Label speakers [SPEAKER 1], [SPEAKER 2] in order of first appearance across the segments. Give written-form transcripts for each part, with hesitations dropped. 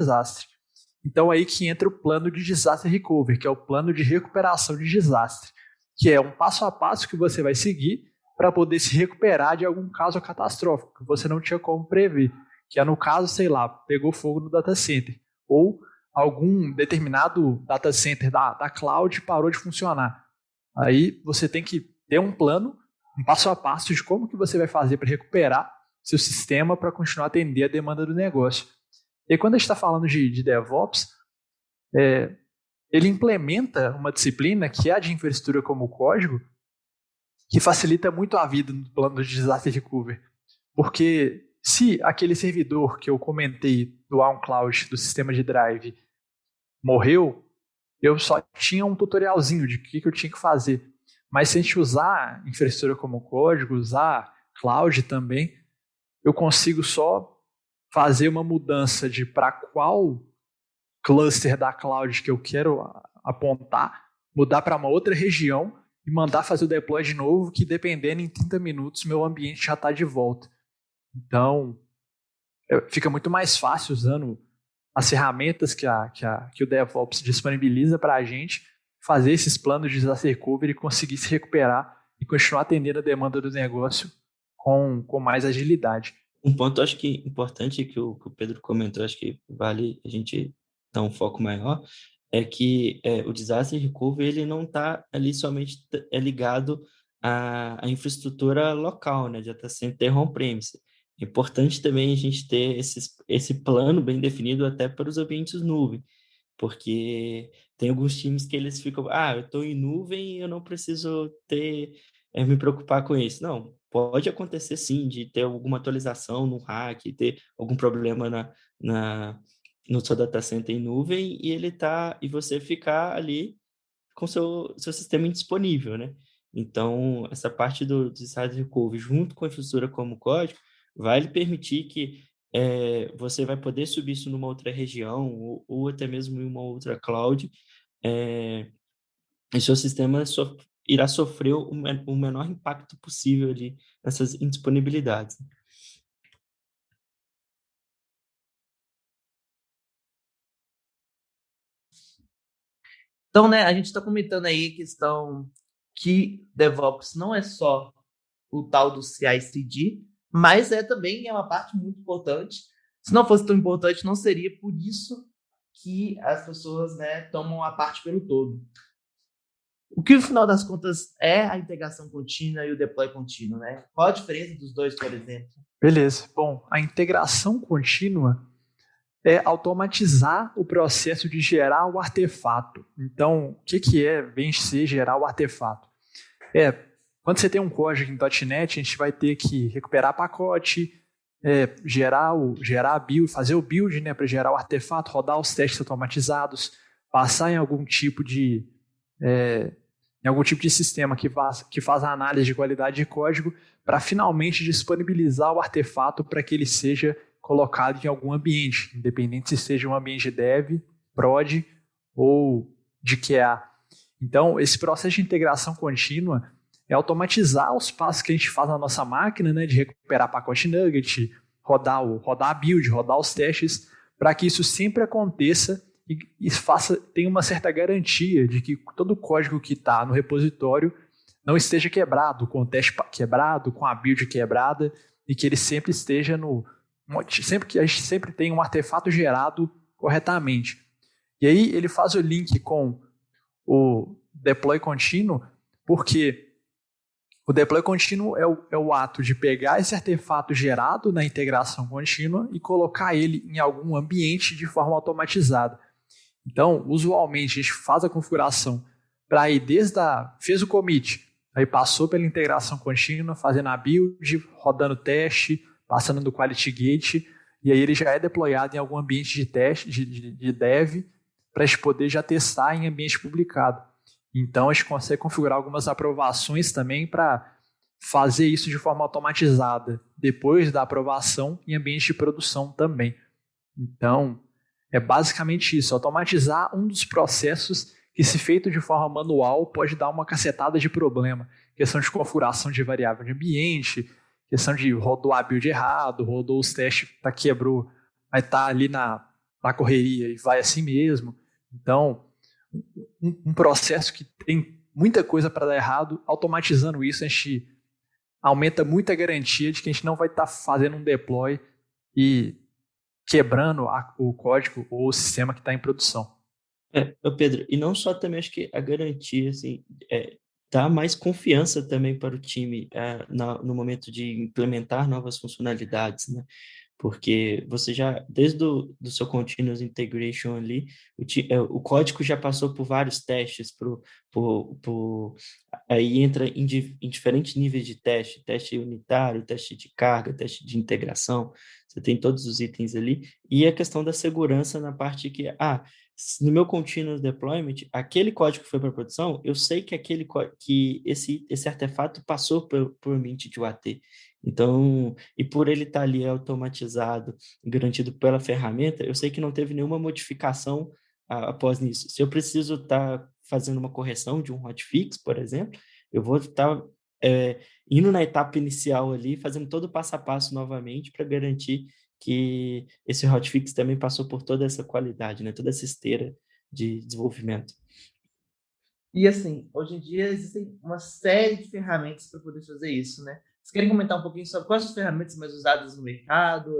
[SPEAKER 1] desastre. Então aí que entra o plano de disaster recovery, que é o plano de recuperação de desastre, que é um passo a passo que você vai seguir para poder se recuperar de algum caso catastrófico que você não tinha como prever, que é no caso, sei lá, pegou fogo no data center, ou algum determinado data center da cloud parou de funcionar. Aí você tem que ter um plano, um passo a passo de como que você vai fazer para recuperar seu sistema para continuar a atender a demanda do negócio. E quando a gente está falando de DevOps, ele implementa uma disciplina que é a de infraestrutura como código, que facilita muito a vida no plano de disaster recovery. Porque se aquele servidor que eu comentei do OnCloud, do sistema de drive, morreu, eu só tinha um tutorialzinho de o que eu tinha que fazer. Mas se a gente usar infraestrutura como código, usar cloud também, eu consigo só fazer uma mudança de para qual cluster da cloud que eu quero apontar, mudar para uma outra região e mandar fazer o deploy de novo, que dependendo em 30 minutos meu ambiente já está de volta. Então, fica muito mais fácil usando as ferramentas que o DevOps disponibiliza para a gente fazer esses planos de disaster recovery e conseguir se recuperar e continuar atendendo a demanda do negócio com mais agilidade.
[SPEAKER 2] Um ponto, acho que importante que o Pedro comentou, acho que vale a gente dar um foco maior, é que o disaster recovery ele não está ali somente ligado à infraestrutura local, né, de data center on-premise. É importante também a gente ter esse plano bem definido até para os ambientes nuvem, porque tem alguns times que eles ficam, eu estou em nuvem e eu não preciso me preocupar com isso. Não, pode acontecer sim de ter alguma atualização no hack, ter algum problema no seu data center em nuvem e você ficar ali com seu sistema indisponível, né? Então, essa parte do site recovery junto com a infraestrutura como código vai lhe permitir que você vai poder subir isso numa outra região ou até mesmo em uma outra cloud, e seu sistema irá sofrer o menor impacto possível ali nessas indisponibilidades.
[SPEAKER 3] Então, né, a gente está comentando aí a questão que DevOps não é só o tal do CI/CD, mas também é uma parte muito importante. Se não fosse tão importante, não seria por isso que as pessoas, né, tomam a parte pelo todo. O que, no final das contas, é a integração contínua e o deploy contínuo, né? Qual a diferença dos dois, por exemplo?
[SPEAKER 1] Beleza. Bom, a integração contínua é automatizar o processo de gerar o artefato. Então, o que é bem ser gerar o artefato? Quando você tem um código em .NET, a gente vai ter que recuperar pacote, gerar a build, fazer o build, né, para gerar o artefato, rodar os testes automatizados, passar em algum tipo de sistema que faz a análise de qualidade de código para finalmente disponibilizar o artefato para que ele seja colocado em algum ambiente, independente se seja um ambiente dev, prod ou de QA. Então, esse processo de integração contínua é automatizar os passos que a gente faz na nossa máquina, né, de recuperar pacote nugget, rodar a build, rodar os testes, para que isso sempre aconteça e tenha uma certa garantia de que todo o código que está no repositório não esteja quebrado, com o teste quebrado, com a build quebrada, e que ele sempre esteja que a gente sempre tenha um artefato gerado corretamente. E aí ele faz o link com o deploy contínuo, porque o deploy contínuo é o ato de pegar esse artefato gerado na integração contínua e colocar ele em algum ambiente de forma automatizada. Então, usualmente, a gente faz a configuração para ir fez o commit, aí passou pela integração contínua, fazendo a build, rodando teste, passando do quality gate, e aí ele já é deployado em algum ambiente de teste, de dev, para a gente poder já testar em ambiente publicado. Então, a gente consegue configurar algumas aprovações também para fazer isso de forma automatizada, depois da aprovação em ambiente de produção também. Então, é basicamente isso, automatizar um dos processos que, se feito de forma manual, pode dar uma cacetada de problema. Questão de configuração de variável de ambiente, questão de rodou a build errado, rodou os testes, quebrou, vai estar ali na correria e vai assim mesmo. Então, um processo que tem muita coisa para dar errado, automatizando isso, a gente aumenta muito a garantia de que a gente não vai estar fazendo um deploy e quebrando o código ou o sistema que está em produção.
[SPEAKER 2] Pedro, e não só também acho que a garantia, assim, dá mais confiança também para o time no momento de implementar novas funcionalidades, né? Porque você já, desde do seu continuous integration ali, o código já passou por vários testes, aí entra em diferentes níveis de teste unitário, teste de carga, teste de integração, você tem todos os itens ali, e a questão da segurança na parte que, no meu continuous deployment, aquele código que foi para produção, eu sei que esse artefato passou por Mint de UAT. Então, e por ele estar ali automatizado e garantido pela ferramenta, eu sei que não teve nenhuma modificação após nisso. Se eu preciso estar fazendo uma correção de um hotfix, por exemplo, eu vou estar indo na etapa inicial ali, fazendo todo o passo a passo novamente para garantir que esse hotfix também passou por toda essa qualidade, né? Toda essa esteira de desenvolvimento.
[SPEAKER 3] E assim, hoje em dia existem uma série de ferramentas para poder fazer isso, né? Vocês querem comentar um pouquinho sobre quais as ferramentas mais usadas no mercado,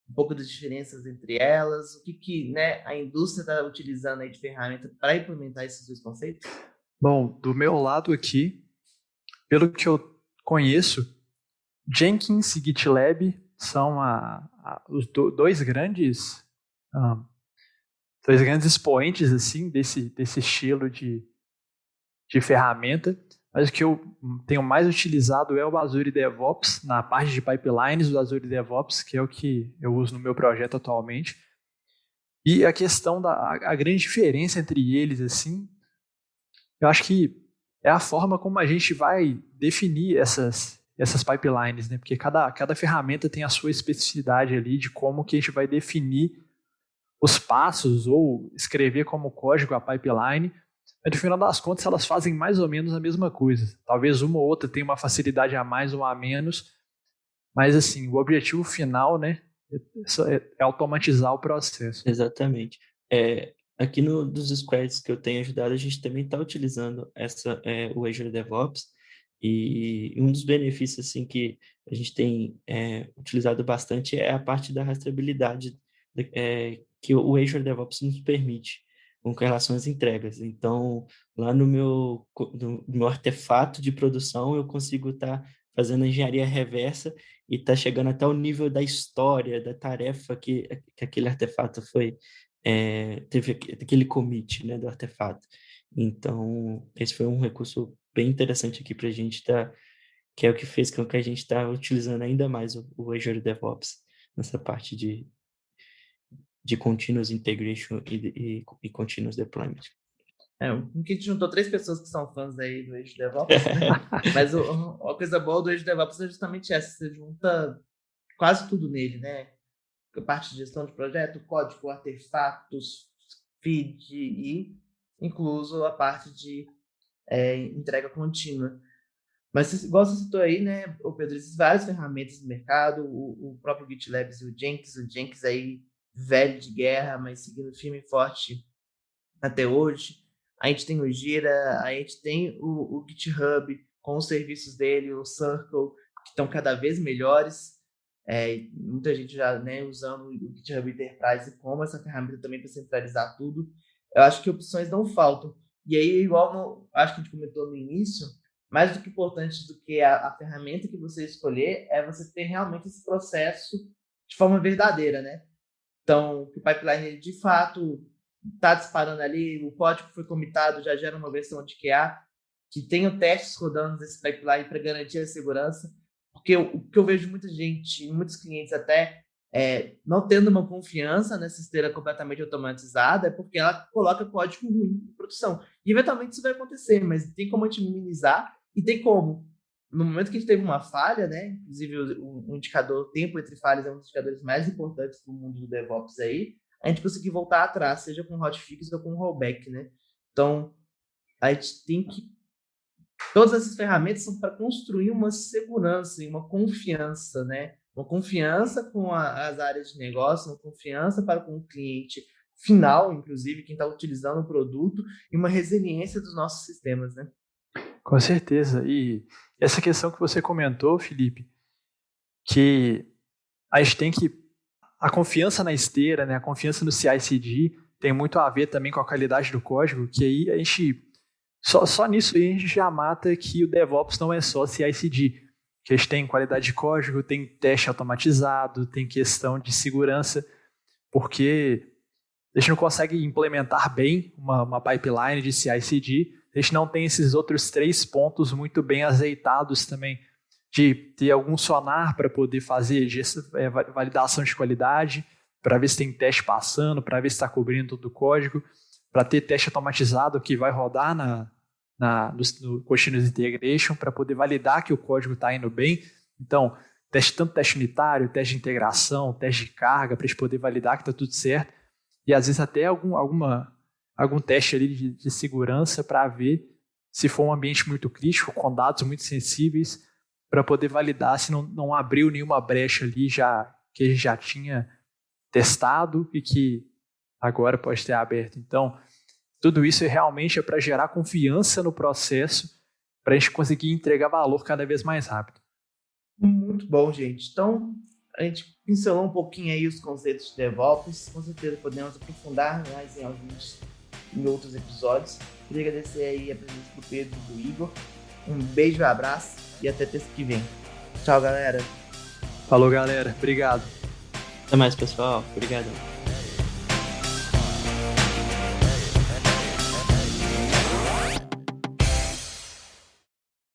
[SPEAKER 3] um pouco das diferenças entre elas, o que né, a indústria está utilizando aí de ferramenta para implementar esses dois conceitos?
[SPEAKER 1] Bom, do meu lado aqui, pelo que eu conheço, Jenkins e GitLab são os dois grandes expoentes assim desse estilo de ferramenta. Mas o que eu tenho mais utilizado é o Azure DevOps, na parte de pipelines do Azure DevOps, que é o que eu uso no meu projeto atualmente. E a questão a grande diferença entre eles, assim, eu acho que é a forma como a gente vai definir essas pipelines, né? Porque cada ferramenta tem a sua especificidade ali de como que a gente vai definir os passos ou escrever como código a pipeline. Mas no final das contas, elas fazem mais ou menos a mesma coisa. Talvez uma ou outra tenha uma facilidade a mais ou a menos, mas assim, o objetivo final, né, é automatizar o processo.
[SPEAKER 2] Exatamente. Aqui dos squads que eu tenho ajudado, a gente também está utilizando o Azure DevOps, e um dos benefícios assim, que a gente tem utilizado bastante é a parte da rastreabilidade que o Azure DevOps nos permite com relação às entregas. Então, lá no meu artefato de produção, eu consigo estar fazendo engenharia reversa e está chegando até o nível da história, da tarefa que aquele artefato teve aquele commit, né, do artefato. Então, esse foi um recurso bem interessante aqui para a gente que é o que fez com que a gente está utilizando ainda mais o Azure DevOps nessa parte de continuous integration e continuous deployment.
[SPEAKER 3] Um que a gente juntou 3 pessoas que são fãs aí do Azure DevOps, né? Mas a coisa boa do Azure DevOps é justamente essa, você junta quase tudo nele, né? A parte de gestão de projeto, código, artefatos, feed e incluso a parte de entrega contínua. Mas igual você citou aí, né, o Pedro, existem várias ferramentas no mercado, o próprio GitLab e o Jenkins aí, velho de guerra, mas seguindo firme e forte até hoje. A gente tem o Gira, a gente tem o GitHub com os serviços dele, o Circle, que estão cada vez melhores. Muita gente já, né, usando o GitHub Enterprise como essa ferramenta também para centralizar tudo. Eu acho que opções não faltam. E aí, acho que a gente comentou no início, mais do que importante do que a ferramenta que você escolher é você ter realmente esse processo de forma verdadeira, né? Então, o pipeline, ele, de fato, está disparando ali, o código foi comitado, já gera uma versão de QA, que tenha testes rodando nesse pipeline para garantir a segurança, porque o que eu vejo muita gente, muitos clientes até, não tendo uma confiança nessa esteira completamente automatizada, é porque ela coloca código ruim em produção. E eventualmente isso vai acontecer, mas tem como a gente minimizar e tem como. No momento que a gente teve uma falha, né? Inclusive o indicador, o tempo entre falhas é um dos indicadores mais importantes do mundo do DevOps aí, a gente conseguir voltar atrás, seja com hotfix ou com rollback, né? Então, a gente tem que... Todas essas ferramentas são para construir uma segurança e uma confiança, né? uma confiança com as áreas de negócio, uma confiança para com o cliente final, inclusive, quem está utilizando o produto, e uma resiliência dos nossos sistemas, né?
[SPEAKER 1] Com certeza. E essa questão que você comentou, Felipe, que a gente tem que... A confiança na esteira, né, a confiança no CI/CD tem muito a ver também com a qualidade do código, que aí a gente... Só nisso aí a gente já mata que o DevOps não é só CI/CD. Que a gente tem qualidade de código, tem teste automatizado, tem questão de segurança, porque a gente não consegue implementar bem uma pipeline de CI/CD, a gente não tem esses outros 3 pontos muito bem azeitados também, de ter algum sonar para poder fazer validação de qualidade, para ver se tem teste passando, para ver se está cobrindo todo o código, para ter teste automatizado que vai rodar no Continuous Integration, para poder validar que o código está indo bem. Então, tanto teste unitário, teste de integração, teste de carga, para a gente poder validar que está tudo certo. E às vezes até algum teste ali de segurança para ver se for um ambiente muito crítico, com dados muito sensíveis, para poder validar se não abriu nenhuma brecha ali que a gente já tinha testado e que agora pode ter aberto. Então, tudo isso realmente é para gerar confiança no processo, para a gente conseguir entregar valor cada vez mais rápido.
[SPEAKER 3] Muito bom, gente. Então, a gente pincelou um pouquinho aí os conceitos de DevOps. Com certeza podemos aprofundar mais em outros episódios. Queria agradecer aí a presença do Pedro e do Igor. Um beijo, um abraço e até terça que vem. Tchau, galera.
[SPEAKER 1] Falou, galera. Obrigado.
[SPEAKER 2] Até mais, pessoal. Obrigado.